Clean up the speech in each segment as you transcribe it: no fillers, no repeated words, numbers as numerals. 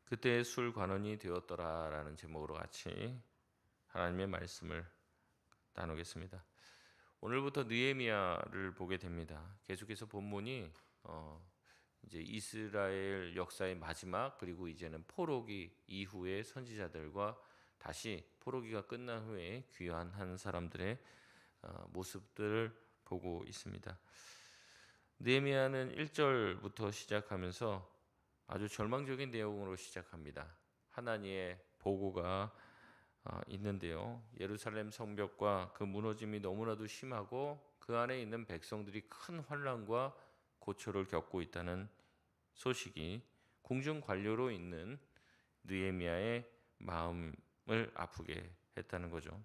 그때 술관원이 되었더라라는 제목으로 같이 하나님의 말씀을 나누겠습니다. 오늘부터 느헤미야를 보게 됩니다. 계속해서 본문이 이제 이스라엘 역사의 마지막, 그리고 이제는 포로기 이후의 선지자들과 다시 포로기가 끝난 후에 귀환한 사람들의 모습들을 보고 있습니다. 느헤미야는 1절부터 시작하면서 아주 절망적인 내용으로 시작합니다. 하나님의 보고가 있는데요. 예루살렘 성벽과 그 무너짐이 너무나도 심하고 그 안에 있는 백성들이 큰 환난과 고초를 겪고 있다는 소식이 궁중 관료로 있는 느헤미야의 마음을 아프게 했다는 거죠.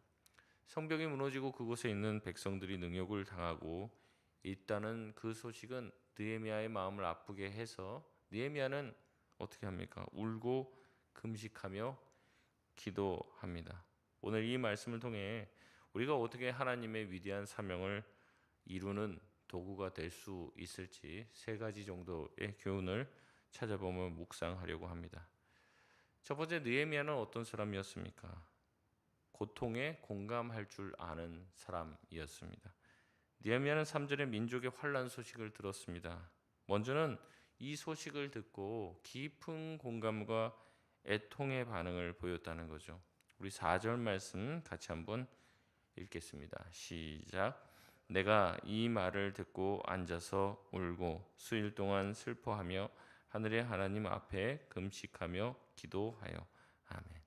성벽이 무너지고 그곳에 있는 백성들이 능욕을 당하고 있다는 그 소식은 느헤미야의 마음을 아프게 해서 느헤미야는 어떻게 합니까? 울고 금식하며 기도합니다. 오늘 이 말씀을 통해 우리가 어떻게 하나님의 위대한 사명을 이루는 도구가 될 수 있을지 세 가지 정도의 교훈을 찾아보며 묵상하려고 합니다. 첫 번째, 느헤미야는 어떤 사람이었습니까? 고통에 공감할 줄 아는 사람이었습니다. 느헤미야는 3절에 민족의 환난 소식을 들었습니다. 먼저는 이 소식을 듣고 깊은 공감과 애통의 반응을 보였다는 거죠. 우리 4절 말씀 같이 한번 읽겠습니다. 시작. 내가 이 말을 듣고 앉아서 울고 수일 동안 슬퍼하며 하늘의 하나님 앞에 금식하며 기도하여. 아멘.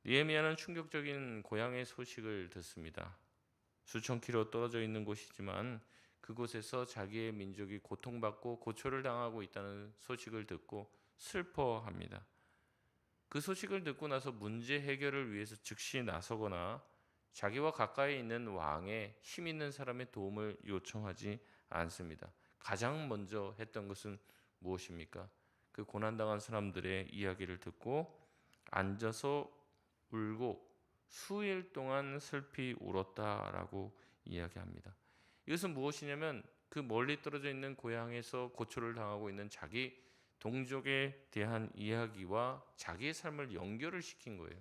느헤미야는 충격적인 고향의 소식을 듣습니다. 수천 킬로 떨어져 있는 곳이지만 그곳에서 자기의 민족이 고통받고 고초를 당하고 있다는 소식을 듣고 슬퍼합니다. 그 소식을 듣고 나서 문제 해결을 위해서 즉시 나서거나 자기와 가까이 있는 왕의 힘 있는 사람의 도움을 요청하지 않습니다. 가장 먼저 했던 것은 무엇입니까? 그 고난당한 사람들의 이야기를 듣고 앉아서 울고 수일 동안 슬피 울었다라고 이야기합니다. 이것은 무엇이냐면 그 멀리 떨어져 있는 고향에서 고초를 당하고 있는 자기 동족에 대한 이야기와 자기의 삶을 연결을 시킨 거예요.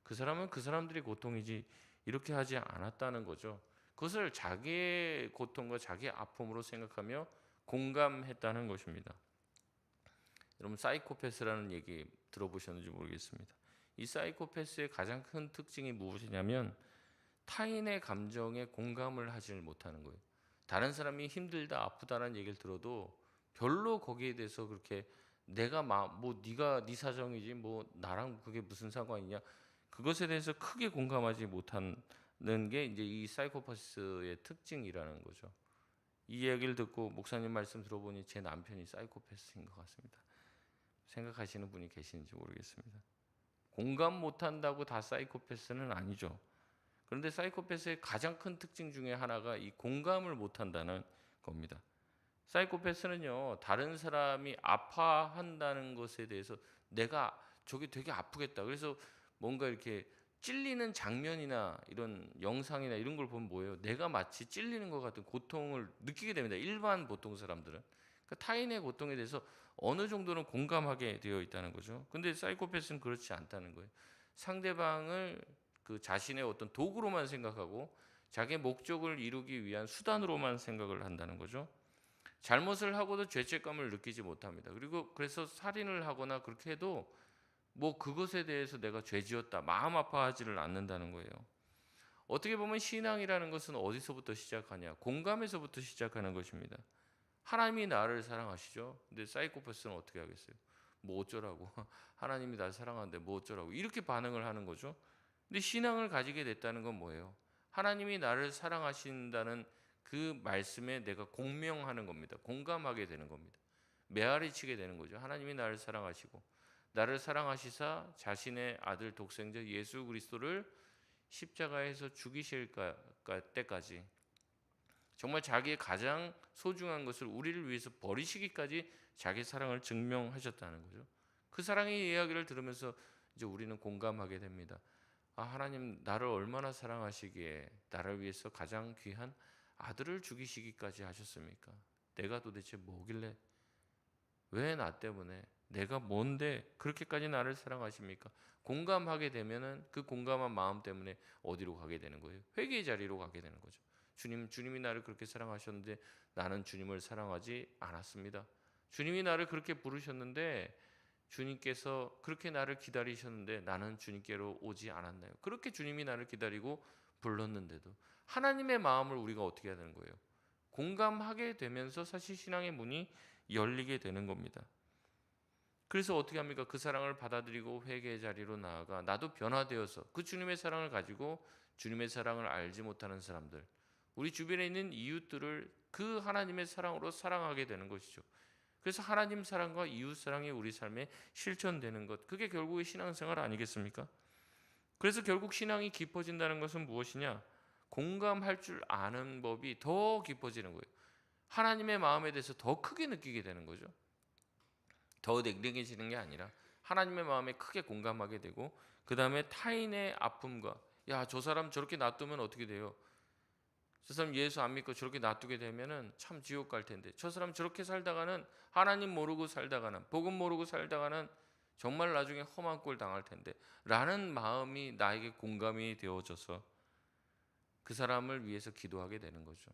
그 사람은 그 사람들의 고통이지 이렇게 하지 않았다는 거죠. 그것을 자기의 고통과 자기의 아픔으로 생각하며 공감했다는 것입니다. 여러분, 사이코패스라는 얘기 들어보셨는지 모르겠습니다. 이 사이코패스의 가장 큰 특징이 무엇이냐면 타인의 감정에 공감을 하지를 못하는 거예요. 다른 사람이 힘들다 아프다는 얘기를 들어도 별로 거기에 대해서 그렇게 내가 뭐 네가 네 사정이지 뭐 나랑 그게 무슨 상관이냐, 그것에 대해서 크게 공감하지 못하는 게 이제 이 사이코패스의 특징이라는 거죠. 이 이야기를 듣고 목사님 말씀 들어보니 제 남편이 사이코패스인 것 같습니다. 생각하시는 분이 계시는지 모르겠습니다. 공감 못한다고 다 사이코패스는 아니죠. 그런데 사이코패스의 가장 큰 특징 중에 하나가 이 공감을 못한다는 겁니다. 사이코패스는요, 다른 사람이 아파한다는 것에 대해서 내가 저게 되게 아프겠다, 그래서 뭔가 이렇게 찔리는 장면이나 이런 영상이나 이런 걸 보면 뭐예요? 내가 마치 찔리는 것 같은 고통을 느끼게 됩니다. 일반 보통 사람들은. 그러니까 타인의 고통에 대해서 어느 정도는 공감하게 되어 있다는 거죠. 근데 사이코패스는 그렇지 않다는 거예요. 상대방을 그 자신의 어떤 도구로만 생각하고 자기의 목적을 이루기 위한 수단으로만 생각을 한다는 거죠. 잘못을 하고도 죄책감을 느끼지 못합니다. 그리고 그래서 살인을 하거나 그렇게 해도 뭐 그것에 대해서 내가 죄지었다 마음 아파하지를 않는다는 거예요. 어떻게 보면 신앙이라는 것은 어디서부터 시작하냐? 공감에서부터 시작하는 것입니다. 하나님이 나를 사랑하시죠? 근데 사이코패스는 어떻게 하겠어요? 뭐 어쩌라고? 하나님이 나를 사랑하는데 뭐 어쩌라고? 이렇게 반응을 하는 거죠. 근데 신앙을 가지게 됐다는 건 뭐예요? 하나님이 나를 사랑하신다는 그 말씀에 내가 공명하는 겁니다. 공감하게 되는 겁니다. 메아리 치게 되는 거죠. 하나님이 나를 사랑하시고 나를 사랑하시사 자신의 아들 독생자 예수 그리스도를 십자가에서 죽이실 때까지 정말 자기의 가장 소중한 것을 우리를 위해서 버리시기까지 자기 사랑을 증명하셨다는 거죠. 그 사랑의 이야기를 들으면서 이제 우리는 공감하게 됩니다. 아, 하나님 나를 얼마나 사랑하시기에 나를 위해서 가장 귀한 아들을 죽이시기까지 하셨습니까? 내가 도대체 뭐길래 왜 나 때문에? 내가 뭔데 그렇게까지 나를 사랑하십니까? 공감하게 되면은 그 공감한 마음 때문에 어디로 가게 되는 거예요? 회개의 자리로 가게 되는 거죠. 주님이 나를 그렇게 사랑하셨는데 나는 주님을 사랑하지 않았습니다. 주님이 나를 그렇게 부르셨는데 주님께서 그렇게 나를 기다리셨는데 나는 주님께로 오지 않았나요? 그렇게 주님이 나를 기다리고 불렀는데도 하나님의 마음을 우리가 어떻게 해야 되는 거예요? 공감하게 되면서 사실 신앙의 문이 열리게 되는 겁니다. 그래서 어떻게 합니까? 그 사랑을 받아들이고 회개의 자리로 나아가 나도 변화되어서 그 주님의 사랑을 가지고 주님의 사랑을 알지 못하는 사람들, 우리 주변에 있는 이웃들을 그 하나님의 사랑으로 사랑하게 되는 것이죠. 그래서 하나님 사랑과 이웃 사랑이 우리 삶에 실천되는 것, 그게 결국의 신앙생활 아니겠습니까? 그래서 결국 신앙이 깊어진다는 것은 무엇이냐? 공감할 줄 아는 법이 더 깊어지는 거예요. 하나님의 마음에 대해서 더 크게 느끼게 되는 거죠. 더 냉랭해지는 게 아니라 하나님의 마음에 크게 공감하게 되고, 그 다음에 타인의 아픔과, 야, 저 사람 저렇게 놔두면 어떻게 돼요? 저 사람 예수 안 믿고 저렇게 놔두게 되면은 참 지옥 갈 텐데, 저 사람 저렇게 살다가는, 하나님 모르고 살다가는, 복음 모르고 살다가는 정말 나중에 험한 꼴 당할 텐데 라는 마음이 나에게 공감이 되어져서 그 사람을 위해서 기도하게 되는 거죠.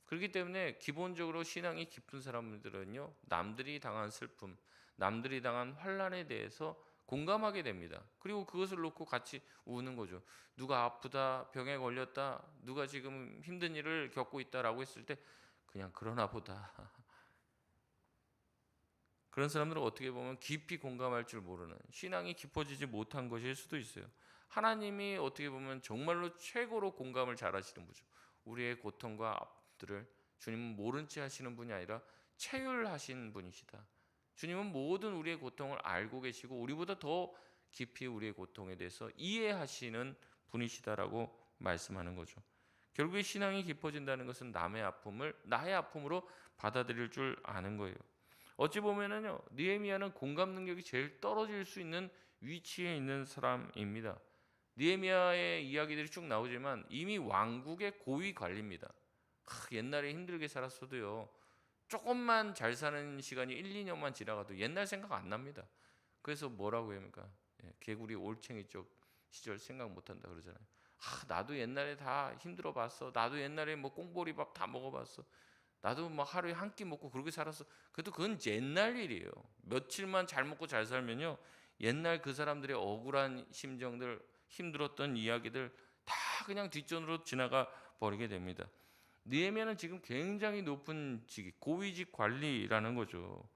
그렇기 때문에 기본적으로 신앙이 깊은 사람들은요, 남들이 당한 슬픔, 남들이 당한 환난에 대해서 공감하게 됩니다. 그리고 그것을 놓고 같이 우는 거죠. 누가 아프다, 병에 걸렸다, 누가 지금 힘든 일을 겪고 있다라고 했을 때 그냥 그러나 보다. 그런 사람들은 어떻게 보면 깊이 공감할 줄 모르는, 신앙이 깊어지지 못한 것일 수도 있어요. 하나님이 어떻게 보면 정말로 최고로 공감을 잘하시는 분이죠. 우리의 고통과 아픔들을 주님은 모른 채 하시는 분이 아니라 체휼하신 분이시다. 주님은 모든 우리의 고통을 알고 계시고 우리보다 더 깊이 우리의 고통에 대해서 이해하시는 분이시다라고 말씀하는 거죠. 결국에 신앙이 깊어진다는 것은 남의 아픔을 나의 아픔으로 받아들일 줄 아는 거예요. 어찌 보면은요, 느헤미야는 공감 능력이 제일 떨어질 수 있는 위치에 있는 사람입니다. 느헤미야의 이야기들이 쭉 나오지만 이미 왕국의 고위 관리입니다. 옛날에 힘들게 살았어도요, 조금만 잘 사는 시간이 1, 2년만 지나가도 옛날 생각 안 납니다. 그래서 뭐라고 합니까? 개구리 올챙이 쪽 시절 생각 못 한다 그러잖아요. 나도 옛날에 다 힘들어 봤어. 나도 옛날에 뭐 꽁보리밥 다 먹어봤어. 나도 막 하루에 한 끼 먹고 그렇게 살았어. 그래도 그건 옛날 일이에요. 며칠만 잘 먹고 잘 살면요, 옛날 그 사람들의 억울한 심정들, 힘들었던 이야기들 다 그냥 뒷전으로 지나가 버리게 됩니다. 느헤미야는 지금 굉장히 높은 직위, 고위직 관리라는 거죠.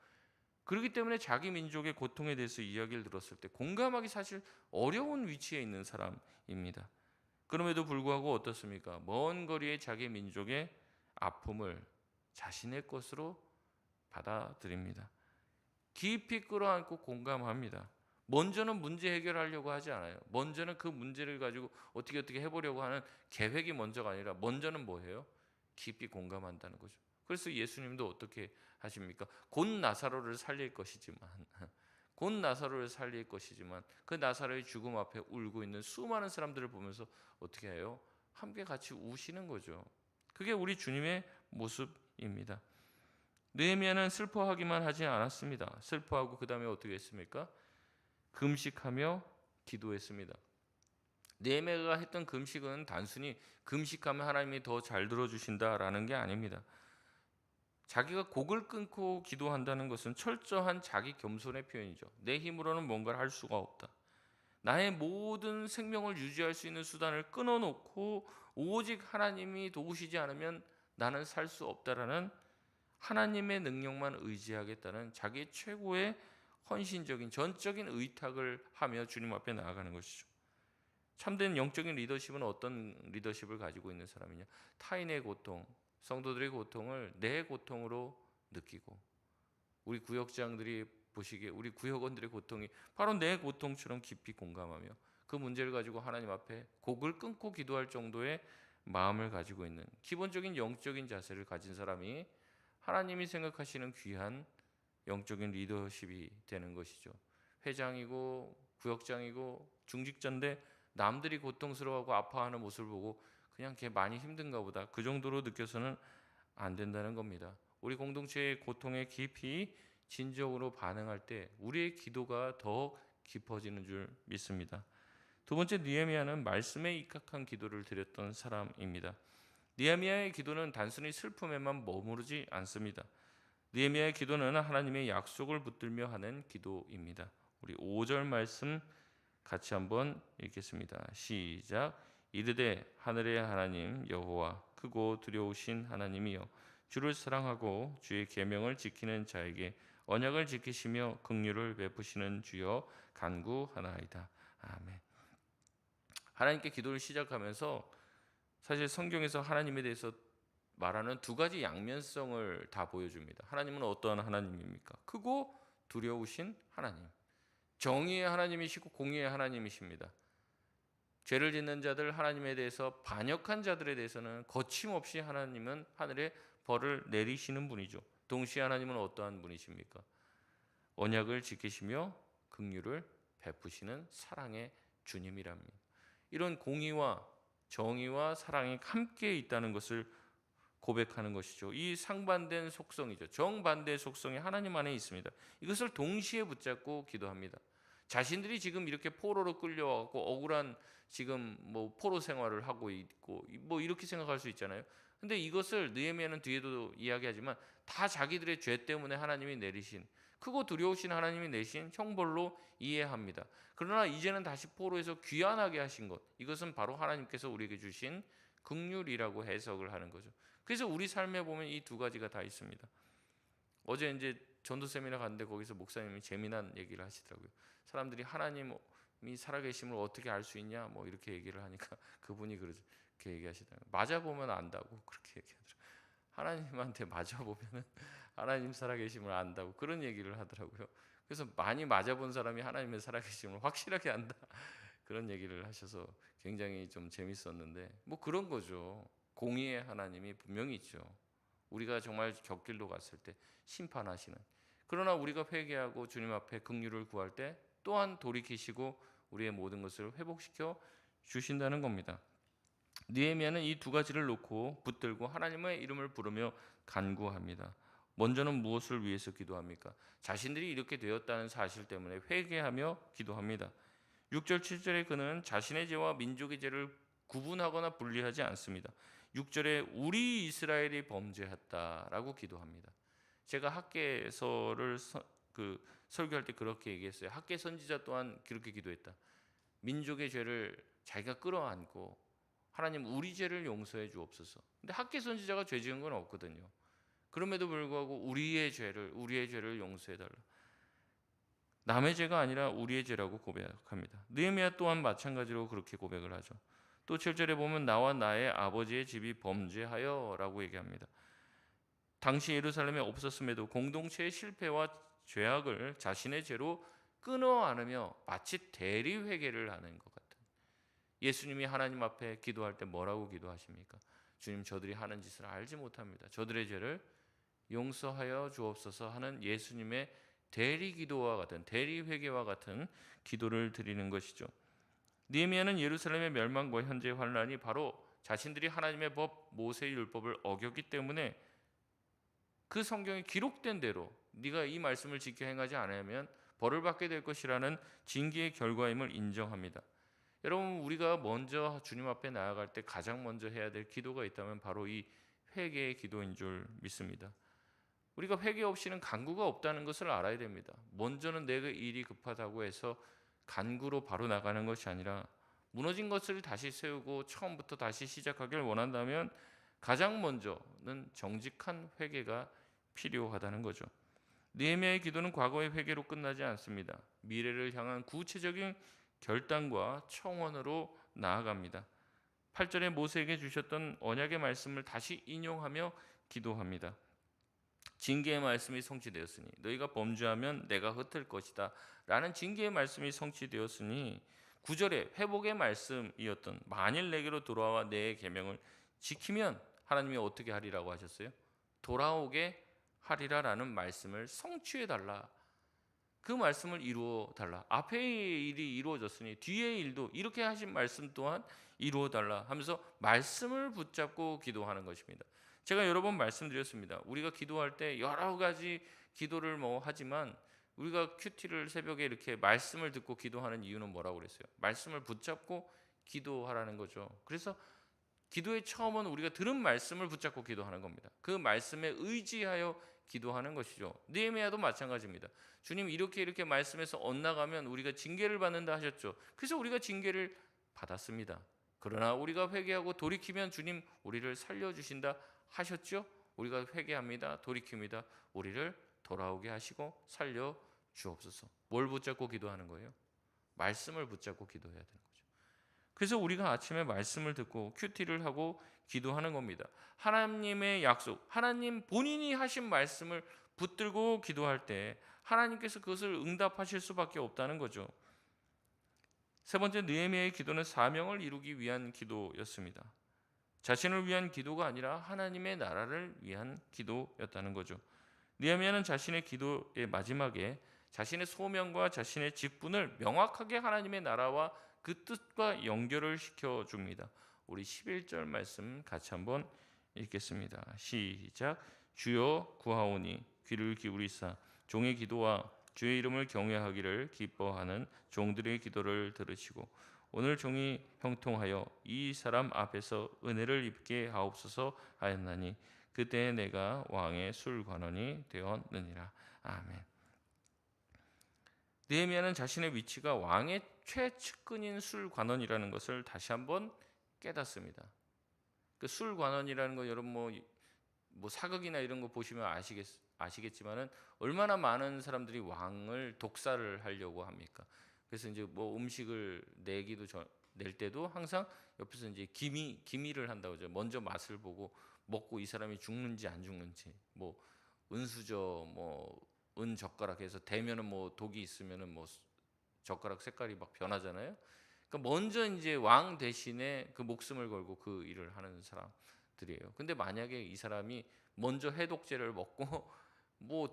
그렇기 때문에 자기 민족의 고통에 대해서 이야기를 들었을 때 공감하기 사실 어려운 위치에 있는 사람입니다. 그럼에도 불구하고 어떻습니까? 먼 거리에 자기 민족의 아픔을 자신의 것으로 받아들입니다. 깊이 끌어안고 공감합니다. 먼저는 문제 해결하려고 하지 않아요. 먼저는 그 문제를 가지고 어떻게 해보려고 하는 계획이 먼저가 아니라 먼저는 뭐예요? 깊이 공감한다는 거죠. 그래서 예수님도 어떻게 하십니까? 곧 나사로를 살릴 것이지만 곧 나사로를 살릴 것이지만 그 나사로의 죽음 앞에 울고 있는 수많은 사람들을 보면서 어떻게 해요? 함께 같이 우시는 거죠. 그게 우리 주님의 모습입니다. 느헤미야는 슬퍼하기만 하지 않았습니다. 슬퍼하고 그 다음에 어떻게 했습니까? 금식하며 기도했습니다. 느헤미야가 했던 금식은 단순히 금식하면 하나님이 더 잘 들어주신다라는 게 아닙니다. 자기가 곡을 끊고 기도한다는 것은 철저한 자기 겸손의 표현이죠. 내 힘으로는 뭔가를 할 수가 없다. 나의 모든 생명을 유지할 수 있는 수단을 끊어놓고 오직 하나님이 도우시지 않으면 나는 살 수 없다라는 하나님의 능력만 의지하겠다는 자기의 최고의 헌신적인 전적인 의탁을 하며 주님 앞에 나아가는 것이죠. 참된 영적인 리더십은 어떤 리더십을 가지고 있는 사람이냐? 타인의 고통, 성도들의 고통을 내 고통으로 느끼고, 우리 구역장들이 보시기에 우리 구역원들의 고통이 바로 내 고통처럼 깊이 공감하며 그 문제를 가지고 하나님 앞에 곡을 끊고 기도할 정도의 마음을 가지고 있는 기본적인 영적인 자세를 가진 사람이 하나님이 생각하시는 귀한 영적인 리더십이 되는 것이죠. 회장이고 구역장이고 중직자인데 남들이 고통스러워하고 아파하는 모습을 보고 그냥 걔 많이 힘든가 보다, 그 정도로 느껴서는 안 된다는 겁니다. 우리 공동체의 고통에 깊이 진정으로 반응할 때 우리의 기도가 더 깊어지는 줄 믿습니다. 두 번째, 느헤미야는 말씀에 입각한 기도를 드렸던 사람입니다. 느헤미야의 기도는 단순히 슬픔에만 머무르지 않습니다. 느헤미야의 기도는 하나님의 약속을 붙들며 하는 기도입니다. 우리 5절 말씀 같이 한번 읽겠습니다. 시작. 이르되 하늘의 하나님 여호와 크고 두려우신 하나님이여 주를 사랑하고 주의 계명을 지키는 자에게 언약을 지키시며 긍휼을 베푸시는 주여 간구하나이다. 아멘. 하나님께 기도를 시작하면서 사실 성경에서 하나님에 대해서 말하는 두 가지 양면성을 다 보여줍니다. 하나님은 어떠한 하나님입니까? 크고 두려우신 하나님, 정의의 하나님이시고 공의의 하나님이십니다. 죄를 짓는 자들, 하나님에 대해서 반역한 자들에 대해서는 거침없이 하나님은 하늘에 벌을 내리시는 분이죠. 동시에 하나님은 어떠한 분이십니까? 언약을 지키시며 긍휼을 베푸시는 사랑의 주님이랍니다. 이런 공의와 정의와 사랑이 함께 있다는 것을 고백하는 것이죠. 이 상반된 속성이죠. 정반대의 속성이 하나님 안에 있습니다. 이것을 동시에 붙잡고 기도합니다. 자신들이 지금 이렇게 포로로 끌려와서 억울한 지금 뭐 포로 생활을 하고 있고 뭐 이렇게 생각할 수 있잖아요. 근데 이것을 느헤미야는 뒤에도 이야기하지만 다 자기들의 죄 때문에 하나님이 내리신 크고 두려우신 하나님이 내신 형벌로 이해합니다. 그러나 이제는 다시 포로에서 귀환하게 하신 것, 이것은 바로 하나님께서 우리에게 주신 긍휼이라고 해석을 하는 거죠. 그래서 우리 삶에 보면 이 두 가지가 다 있습니다. 어제 이제 전도 세미나 갔는데 거기서 목사님이 재미난 얘기를 하시더라고요. 사람들이 하나님이 살아계심을 어떻게 알 수 있냐 뭐 이렇게 얘기를 하니까 그분이 그렇게 얘기하시더라고요. 맞아 보면 안다고 그렇게 얘기하더라고요. 하나님한테 맞아 보면은 하나님 살아계심을 안다고 그런 얘기를 하더라고요. 그래서 많이 맞아본 사람이 하나님의 살아계심을 확실하게 안다 그런 얘기를 하셔서 굉장히 좀 재밌었는데 뭐 그런 거죠. 공의의 하나님이 분명히 있죠. 우리가 정말 곁길로 갔을 때 심판하시는. 그러나 우리가 회개하고 주님 앞에 긍휼을 구할 때 또한 돌이키시고 우리의 모든 것을 회복시켜 주신다는 겁니다. 느헤미야는 이 두 가지를 놓고 붙들고 하나님의 이름을 부르며 간구합니다. 먼저는 무엇을 위해서 기도합니까? 자신들이 이렇게 되었다는 사실 때문에 회개하며 기도합니다. 6절 7절에 그는 자신의 죄와 민족의 죄를 구분하거나 분리하지 않습니다. 6절에 우리 이스라엘이 범죄했다라고 기도합니다. 제가 학개서를 설교할 때 그렇게 얘기했어요. 학개 선지자 또한 그렇게 기도했다. 민족의 죄를 자기가 끌어안고 하나님 우리 죄를 용서해 주옵소서. 근데 학개 선지자가 죄 지은 건 없거든요. 그럼에도 불구하고 우리의 죄를 용서해 달라. 남의 죄가 아니라 우리의 죄라고 고백합니다. 느헤미야 또한 마찬가지로 그렇게 고백을 하죠. 또 7절에 보면 나와 나의 아버지의 집이 범죄하여라고 얘기합니다. 당시 예루살렘에 없었음에도 공동체의 실패와 죄악을 자신의 죄로 끊어 안으며 마치 대리 회개를 하는 것 같은. 예수님이 하나님 앞에 기도할 때 뭐라고 기도하십니까? 주님, 저들이 하는 짓을 알지 못합니다. 저들의 죄를 용서하여 주옵소서 하는 예수님의 대리 기도와 같은, 대리 회개와 같은 기도를 드리는 것이죠. 느헤미야는 예루살렘의 멸망과 현재 환란이 바로 자신들이 하나님의 법, 모세의 율법을 어겼기 때문에 그 성경에 기록된 대로 네가 이 말씀을 지켜 행하지 않으면 벌을 받게 될 것이라는 징계의 결과임을 인정합니다. 여러분, 우리가 먼저 주님 앞에 나아갈 때 가장 먼저 해야 될 기도가 있다면 바로 이 회개의 기도인 줄 믿습니다. 우리가 회개 없이는 간구가 없다는 것을 알아야 됩니다. 먼저는 내가 일이 급하다고 해서 간구로 바로 나가는 것이 아니라 무너진 것을 다시 세우고 처음부터 다시 시작하길 원한다면 가장 먼저는 정직한 회개가 필요하다는 거죠. 느헤미야의 기도는 과거의 회개로 끝나지 않습니다. 미래를 향한 구체적인 결단과 청원으로 나아갑니다. 8절에 모세에게 주셨던 언약의 말씀을 다시 인용하며 기도합니다. 징계의 말씀이 성취되었으니 너희가 범죄하면 내가 흩을 것이다 라는 징계의 말씀이 성취되었으니 9절에 회복의 말씀이었던 만일 내게로 돌아와 내 계명을 지키면 하나님이 어떻게 하리라고 하셨어요? 돌아오게 하리라라는 말씀을 성취해 달라. 그 말씀을 이루어 달라. 앞의 일이 이루어졌으니 뒤의 일도 이렇게 하신 말씀 또한 이루어 달라 하면서 말씀을 붙잡고 기도하는 것입니다. 제가 여러 번 말씀드렸습니다. 우리가 기도할 때 여러 가지 기도를 뭐 하지만 우리가 큐티를 새벽에 이렇게 말씀을 듣고 기도하는 이유는 뭐라고 그랬어요? 말씀을 붙잡고 기도하라는 거죠. 그래서 기도의 처음은 우리가 들은 말씀을 붙잡고 기도하는 겁니다. 그 말씀에 의지하여 기도하는 것이죠. 느헤미야도 마찬가지입니다. 주님 이렇게 말씀에서 엇나가면 우리가 징계를 받는다 하셨죠. 그래서 우리가 징계를 받았습니다. 그러나 우리가 회개하고 돌이키면 주님 우리를 살려주신다 하셨죠. 우리가 회개합니다. 돌이킵니다. 우리를 돌아오게 하시고 살려 주옵소서. 뭘 붙잡고 기도하는 거예요? 말씀을 붙잡고 기도해야 되는 거예요. 그래서 우리가 아침에 말씀을 듣고 큐티를 하고 기도하는 겁니다. 하나님의 약속, 하나님 본인이 하신 말씀을 붙들고 기도할 때 하나님께서 그것을 응답하실 수밖에 없다는 거죠. 세 번째, 느헤미야의 기도는 사명을 이루기 위한 기도였습니다. 자신을 위한 기도가 아니라 하나님의 나라를 위한 기도였다는 거죠. 느헤미야는 자신의 기도의 마지막에 자신의 소명과 자신의 직분을 명확하게 하나님의 나라와 그 뜻과 연결을 시켜줍니다. 우리 11절 말씀 같이 한번 읽겠습니다. 시작. 주여 구하오니 귀를 기울이사 종의 기도와 주의 이름을 경외하기를 기뻐하는 종들의 기도를 들으시고 오늘 종이 형통하여 이 사람 앞에서 은혜를 입게 하옵소서 하였나니 그때 내가 왕의 술관원이 되었느니라. 아멘. 느헤미야는 자신의 위치가 왕의 최측근인 술관원이라는 것을 다시 한번 깨닫습니다. 그 술관원이라는 거 여러분 뭐 사극이나 이런 거 보시면 아시겠지만은 얼마나 많은 사람들이 왕을 독살을 하려고 합니까? 그래서 이제 뭐 음식을 낼 때도 항상 옆에서 이제 기미를 한다고 하죠. 먼저 맛을 보고 먹고 이 사람이 죽는지 안 죽는지, 뭐 은수저 은 젓가락에서 대면은 뭐 독이 있으면은 뭐 젓가락 색깔이 막 변하잖아요. 그러니까 먼저 이제 왕 대신에 그 목숨을 걸고 그 일을 하는 사람들이에요. 근데 만약에 이 사람이 먼저 해독제를 먹고 뭐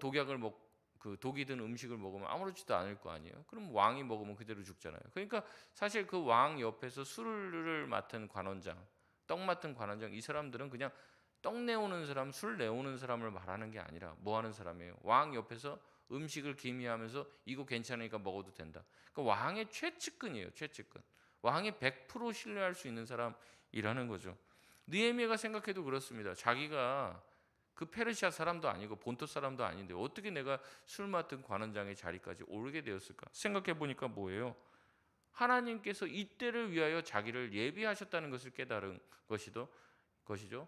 그 독이 든 음식을 먹으면 아무렇지도 않을 거 아니에요. 그럼 왕이 먹으면 그대로 죽잖아요. 그러니까 사실 그 왕 옆에서 술을 맡은 관원장, 떡 맡은 관원장, 이 사람들은 그냥 떡 내오는 사람, 술 내오는 사람을 말하는 게 아니라 뭐 하는 사람이에요? 왕 옆에서 음식을 기미하면서 이거 괜찮으니까 먹어도 된다. 그러니까 왕의 최측근이에요. 최측근. 왕이 100% 신뢰할 수 있는 사람이라는 거죠. 느헤미야가 생각해도 그렇습니다. 자기가 그 페르시아 사람도 아니고 본토 사람도 아닌데 어떻게 내가 술 맡은 관원장의 자리까지 오르게 되었을까? 생각해 보니까 뭐예요? 하나님께서 이때를 위하여 자기를 예비하셨다는 것을 깨달은 것이죠.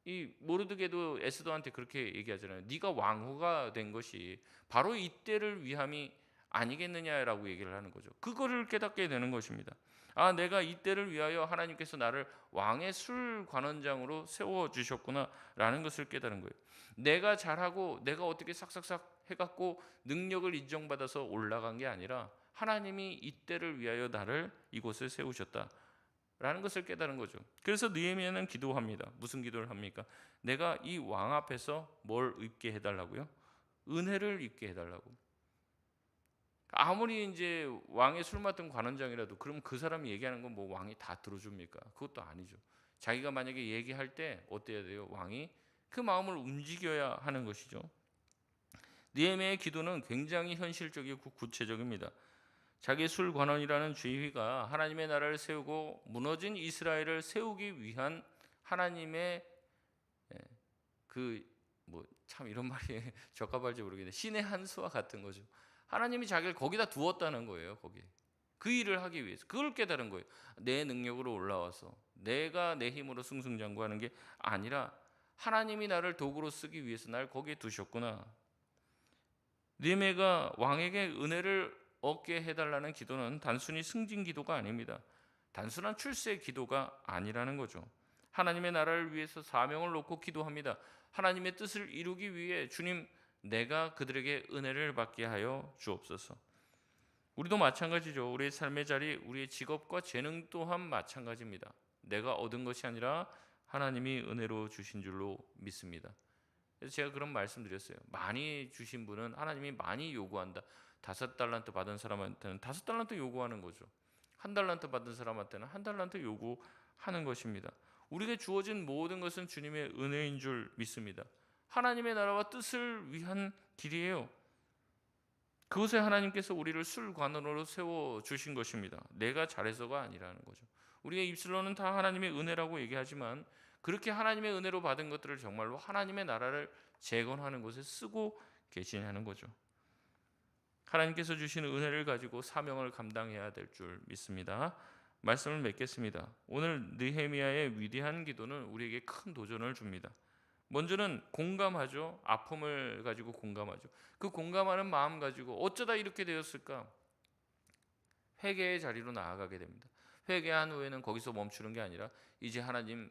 이 모르드게도 에스더한테 그렇게 얘기하잖아요. 네가 왕후가 된 것이 바로 이때를 위함이 아니겠느냐라고 얘기를 하는 거죠. 그거를 깨닫게 되는 것입니다. 아, 내가 이때를 위하여 하나님께서 나를 왕의 술관원장으로 세워주셨구나라는 것을 깨달은 거예요. 내가 잘하고 내가 어떻게 싹싹싹 해갖고 능력을 인정받아서 올라간 게 아니라 하나님이 이때를 위하여 나를 이곳에 세우셨다 라는 것을 깨달은 거죠. 그래서 느헤미야는 기도합니다. 무슨 기도를 합니까? 내가 이 왕 앞에서 뭘 입게 해달라고요? 은혜를 입게 해달라고. 아무리 이제 왕의 술 맡은 관원장이라도 그럼 그 사람이 얘기하는 건 뭐 왕이 다 들어줍니까? 그것도 아니죠. 자기가 만약에 얘기할 때 어때야 돼요? 왕이 그 마음을 움직여야 하는 것이죠. 느헤미야의 기도는 굉장히 현실적이고 구체적입니다. 자기 술관원이라는 지휘가 하나님의 나라를 세우고 무너진 이스라엘을 세우기 위한 하나님의 참 이런 말이 적합할지 모르겠는데 신의 한 수와 같은 거죠. 하나님이 자기를 거기다 두었다는 거예요. 거기 그 일을 하기 위해서 그걸 깨달은 거예요. 내 능력으로 올라와서 내가 내 힘으로 승승장구하는 게 아니라 하나님이 나를 도구로 쓰기 위해서 날 거기에 두셨구나. 느헤미야가 왕에게 은혜를 얻게 해달라는 기도는 단순히 승진 기도가 아닙니다. 단순한 출세 기도가 아니라는 거죠. 하나님의 나라를 위해서 사명을 놓고 기도합니다. 하나님의 뜻을 이루기 위해 주님 내가 그들에게 은혜를 받게 하여 주옵소서. 우리도 마찬가지죠. 우리의 삶의 자리, 우리의 직업과 재능 또한 마찬가지입니다. 내가 얻은 것이 아니라 하나님이 은혜로 주신 줄로 믿습니다. 그래서 제가 그런 말씀 드렸어요. 많이 주신 분은 하나님이 많이 요구한다. 5달란트 받은 사람한테는 5달란트 요구하는 거죠. 1달란트 받은 사람한테는 1달란트 요구하는 것입니다. 우리에게 주어진 모든 것은 주님의 은혜인 줄 믿습니다. 하나님의 나라와 뜻을 위한 길이에요. 그것에 하나님께서 우리를 술관원으로 세워 주신 것입니다. 내가 잘해서가 아니라는 거죠. 우리가 입술로는 다 하나님의 은혜라고 얘기하지만 그렇게 하나님의 은혜로 받은 것들을 정말로 하나님의 나라를 재건하는 곳에 쓰고 계시냐는 거죠. 하나님께서 주신 은혜를 가지고 사명을 감당해야 될 줄 믿습니다. 말씀을 맺겠습니다. 오늘 느헤미야의 위대한 기도는 우리에게 큰 도전을 줍니다. 먼저는 공감하죠. 아픔을 가지고 공감하죠. 그 공감하는 마음 가지고 어쩌다 이렇게 되었을까? 회개의 자리로 나아가게 됩니다. 회개한 후에는 거기서 멈추는 게 아니라 이제 하나님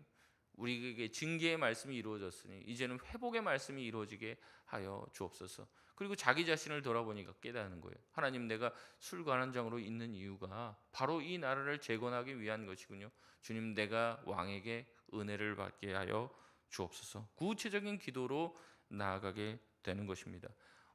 우리에게 징계의 말씀이 이루어졌으니 이제는 회복의 말씀이 이루어지게 하여 주옵소서. 그리고 자기 자신을 돌아보니까 깨닫는 거예요. 하나님, 내가 술관원장으로 있는 이유가 바로 이 나라를 재건하기 위한 것이군요. 주님, 내가 왕에게 은혜를 받게 하여 주옵소서. 구체적인 기도로 나아가게 되는 것입니다.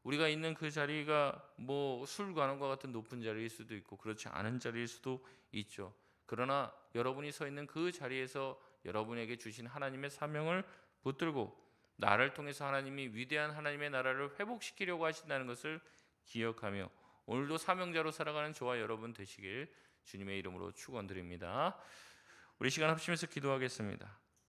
우리가 있는 그 자리가 뭐 술관원과 같은 높은 자리일 수도 있고 그렇지 않은 자리일 수도 있죠. 그러나 여러분이 서 있는 그 자리에서 여러분에게 주신 하나님의 사명을 붙들고 나를 통해서 하나님이 위대한 하나님의 나라를 회복시키려고 하신다는 것을 기억하며 오늘도 사명자로 살아가는 저와 여러분 되시길 주님의 이름으로 축원드립니다. 우리 시간 합심해서 기도하겠습니다.